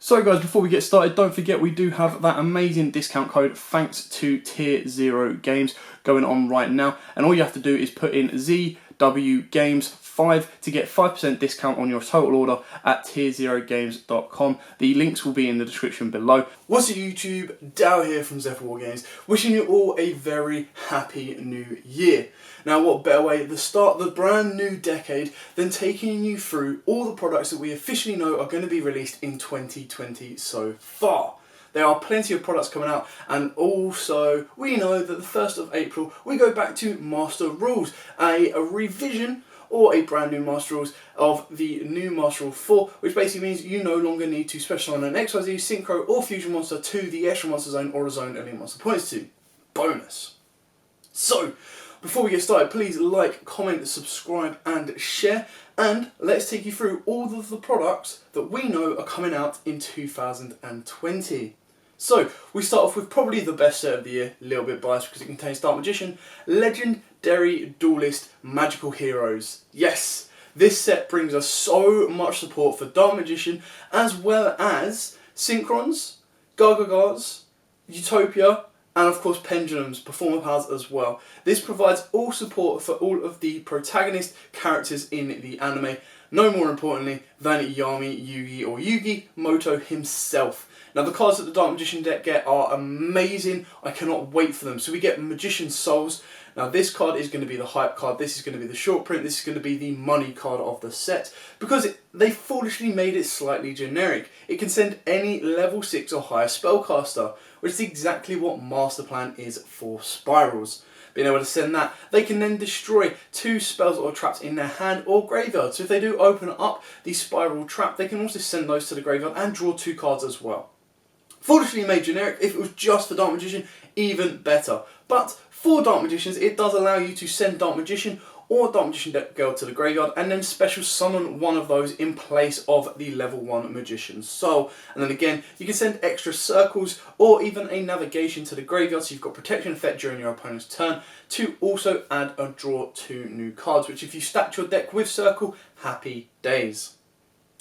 So guys, before we get started, don't forget we do have that amazing discount code thanks to Tier 0 Games going on right now. And all you have to do is put in ZW Games 5 to get 5% discount on your total order at tier0games.com. The links will be in the description below. What's up YouTube, Dow here from Zephyr Games, wishing you all a very happy new year. Now what better way to start the brand new decade than taking you through all the products that we officially know are going to be released in 2020 so far. There are plenty of products coming out, and also we know that the 1st of April we go back to Master Rules, a revision or a brand new Master Rules of the new Master Rule 4, which basically means you no longer need to special summon an XYZ, Synchro or Fusion monster to the extra monster zone or a zone Elite monster points to. Bonus. So, before we get started, please like, comment, subscribe and share, and let's take you through all of the products that we know are coming out in 2020. So, we start off with probably the best set of the year, a little bit biased because it contains Dark Magician, Legendary Duelist Magical Heroes. Yes, this set brings us so much support for Dark Magician, as well as Synchrons, Gargagars, Utopia, and of course Pendulum's Performer Powers as well. This provides all support for all of the protagonist characters in the anime, no more importantly than Yami, Yugi or Yugimoto himself. Now the cards that the Dark Magician deck get are amazing, I cannot wait for them. So we get Magician Souls. Now this card is going to be the hype card, this is going to be the short print, this is going to be the money card of the set, because they foolishly made it slightly generic. It can send any level 6 or higher spellcaster, which is exactly what Master Plan is for Spirals. Being able to send that, they can then destroy 2 spells or traps in their hand or graveyard. So if they do open up the Spiral trap, they can also send those to the graveyard and draw 2 cards as well. Foolishly made generic. If it was just for Dark Magician, even better. But for Dark Magicians, it does allow you to send Dark Magician or Dark Magician Girl to the graveyard and then special summon one of those in place of the level 1 Magician Soul. And then again, you can send extra circles or even a navigation to the graveyard, so you've got protection effect during your opponent's turn to also add or draw 2 new cards, which if you stacked your deck with circle, happy days.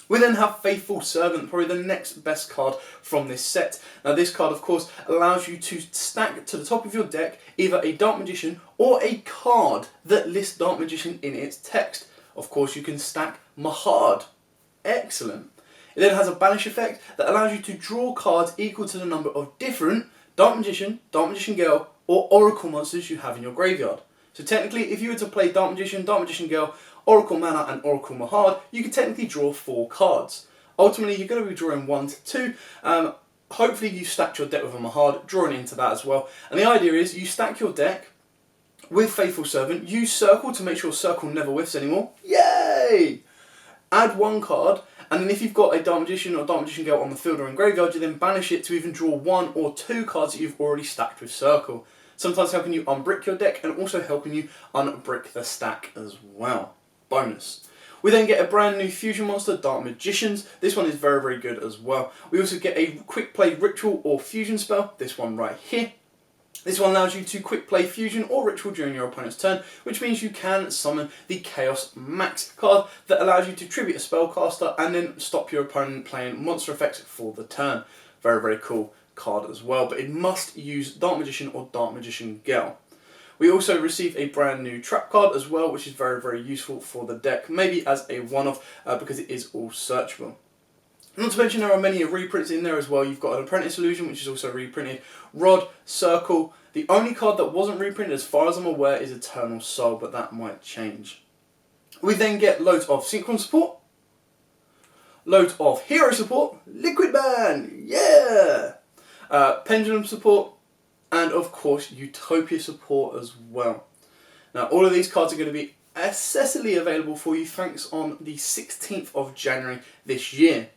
We then have Faithful Servant, probably the next best card from this set. Now this card of course allows you to stack to the top of your deck either a Dark Magician or a card that lists Dark Magician in its text. Of course you can stack Mahad. Excellent. It then has a banish effect that allows you to draw cards equal to the number of different Dark Magician Girl or Oracle monsters you have in your graveyard. So technically if you were to play Dark Magician Girl, Oracle Mana and Oracle Mahad, you can technically draw 4 cards. Ultimately, you're going to be drawing 1 to 2. Hopefully you stacked your deck with a Mahad, drawing into that as well. And the idea is you stack your deck with Faithful Servant, use Circle to make sure Circle never whiffs anymore. Yay! Add 1 card, and then if you've got a Dark Magician or Dark Magician Girl on the field or in graveyard, you then banish it to even draw 1 or 2 cards that you've already stacked with Circle. Sometimes helping you unbrick your deck and also helping you unbrick the stack as well. Bonus. We then get a brand new fusion monster, Dark Magicians. This one is very, very good as well. We also get a quick play ritual or fusion spell, this one right here. This one allows you to quick play fusion or ritual during your opponent's turn, which means you can summon the Chaos Max card that allows you to tribute a spellcaster and then stop your opponent playing monster effects for the turn. Very, very cool card as well, but it must use Dark Magician or Dark Magician Girl. We also receive a brand new trap card as well, which is very, very useful for the deck, maybe as a one-off because it is all searchable. Not to mention there are many reprints in there as well. You've got an Apprentice Illusion, which is also reprinted, Rod, Circle. The only card that wasn't reprinted as far as I'm aware is Eternal Soul, but that might change. We then get loads of Synchron support, loads of Hero support, Liquid Man, yeah! Pendulum support, and of course Utopia support as well. Now all of these cards are going to be accessibly available for you thanks on the 16th of January this year.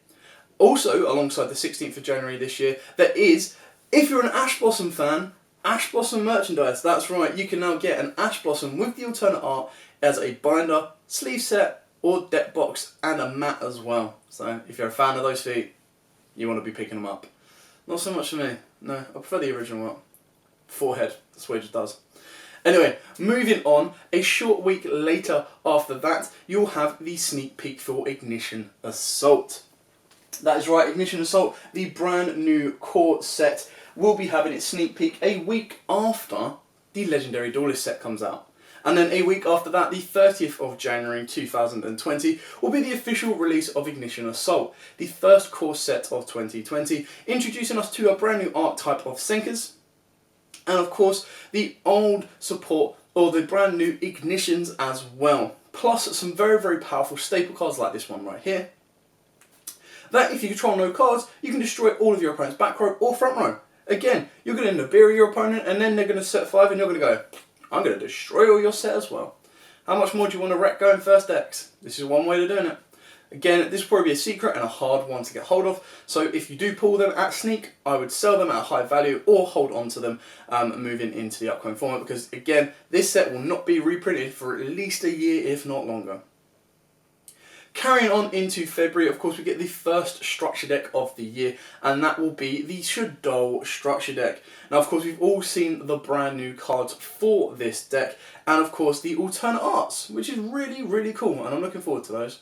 Also alongside the 16th of January this year there is, if you're an Ash Blossom fan, Ash Blossom merchandise. That's right, you can now get an Ash Blossom with the alternate art as a binder, sleeve set or deck box and a mat as well. So if you're a fan of those feet, you want to be picking them up. Not so much for me, no, I prefer the original one. Forehead, that's what it just does. Anyway, moving on, a short week later after that, you'll have the sneak peek for Ignition Assault. That is right, Ignition Assault, the brand new core set, will be having its sneak peek a week after the Legendary Duelist set comes out. And then a week after that, the 30th of January 2020, will be the official release of Ignition Assault, the first core set of 2020, introducing us to a brand new archetype of Senkers, and of course the old support, or the brand new Ignitions as well. Plus some very, very powerful staple cards like this one right here, that if you control no cards, you can destroy all of your opponent's back row or front row. Again, you're going to bury your opponent, and then they're going to set 5 and you're going to go, I'm going to destroy all your set as well. How much more do you want to wreck going first decks? This is one way of doing it. Again, this will probably be a secret and a hard one to get hold of, so if you do pull them at sneak, I would sell them at a high value or hold on to them moving into the upcoming format, because again, this set will not be reprinted for at least a year, if not longer. Carrying on into February, of course, we get the first structure deck of the year, and that will be the Shaddoll structure deck. Now, of course, we've all seen the brand new cards for this deck, and of course, the alternate arts, which is really, really cool, and I'm looking forward to those.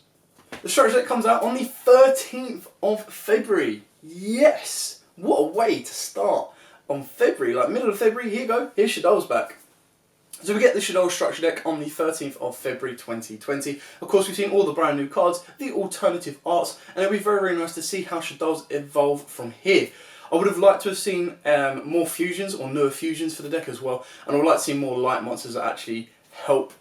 The structure deck comes out on the 13th of February. Yes! What a way to start on February, like middle of February. Here you go, here's Shaddoll's back. So we get the Shaddoll structure deck on the 13th of February 2020. Of course, we've seen all the brand new cards, the alternative arts, and it'll be very, very nice to see how Shaddoll's evolve from here. I would have liked to have seen more fusions or newer fusions for the deck as well, and I would like to see more light monsters that actually help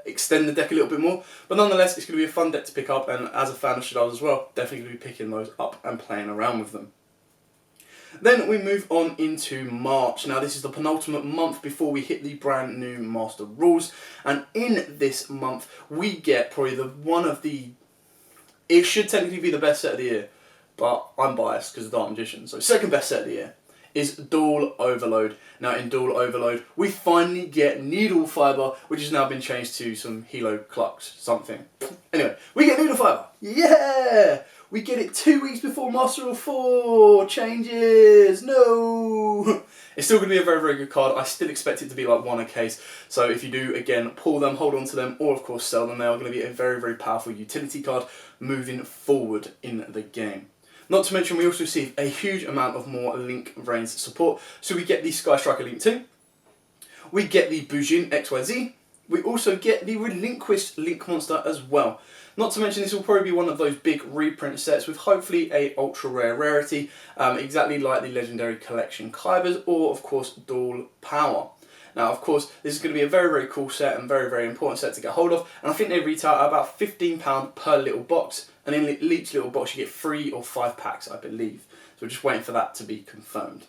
extend the deck a little bit more. But nonetheless, it's going to be a fun deck to pick up, and as a fan of Shaddoll as well, definitely going to be picking those up and playing around with them. Then we move on into March. Now this is the penultimate month before we hit the brand new Master Rules, and in this month we get probably it should technically be the best set of the year, but I'm biased because of Dark Magician, so second best set of the year is Duel Overload. Now in Duel Overload we finally get Needle Fiber, which has now been changed to some Helo Clux something. Anyway, we get Needle Fiber, yeah! We get it 2 weeks before Master Rule 4 changes. No! It's still going to be a very, very good card. I still expect it to be like one a case. So if you do, again, pull them, hold on to them, or of course sell them, they are going to be a very, very powerful utility card moving forward in the game. Not to mention, we also receive a huge amount of more Link Reigns support. So we get the Sky Striker Link 2. We get the Bujin XYZ. We also get the Relinquished Link Monster as well. Not to mention, this will probably be one of those big reprint sets with hopefully a ultra rare rarity, exactly like the Legendary Collection Kybers, or of course Dual Power. Now of course, this is going to be a very, very cool set and very, very important set to get hold of, and I think they retail at about £15 per little box, and in each little box you get 3 or 5 packs, I believe. So we're just waiting for that to be confirmed.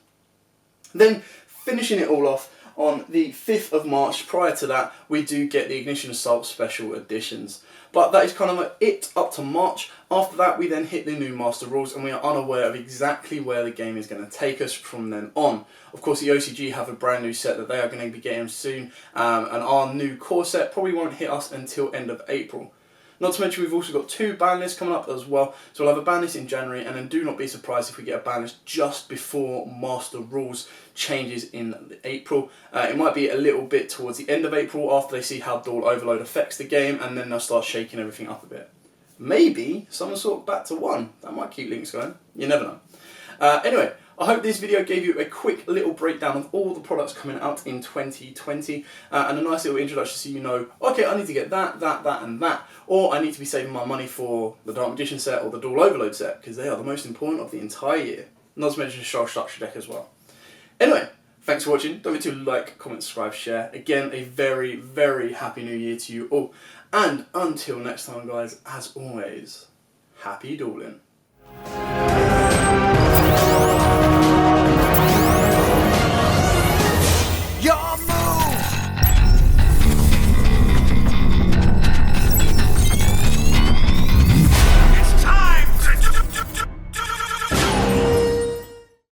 Then, finishing it all off, on the 5th of March, prior to that, we do get the Ignition Assault Special Editions. But that is kind of it up to March. After that, we then hit the new Master Rules, and we are unaware of exactly where the game is going to take us from then on. Of course, the OCG have a brand new set that they are going to be getting soon, and our new core set probably won't hit us until end of April. Not to mention, we've also got 2 ban lists coming up as well. So we'll have a ban list in January, and then do not be surprised if we get a ban list just before Master Rules changes in April. It might be a little bit towards the end of April after they see how Duel Overload affects the game, and then they'll start shaking everything up a bit. Maybe someone sort back to 1. That might keep links going. You never know. Anyway, I hope this video gave you a quick little breakdown of all the products coming out in 2020 and a nice little introduction so you know, okay, I need to get that, and that, or I need to be saving my money for the Dark Magician set or the Duel Overload set, because they are the most important of the entire year. Not to mention the Shaddoll structure deck as well. Anyway, thanks for watching. Don't forget to like, comment, subscribe, share. Again, a very, very happy new year to you all. And until next time, guys, as always, happy dueling.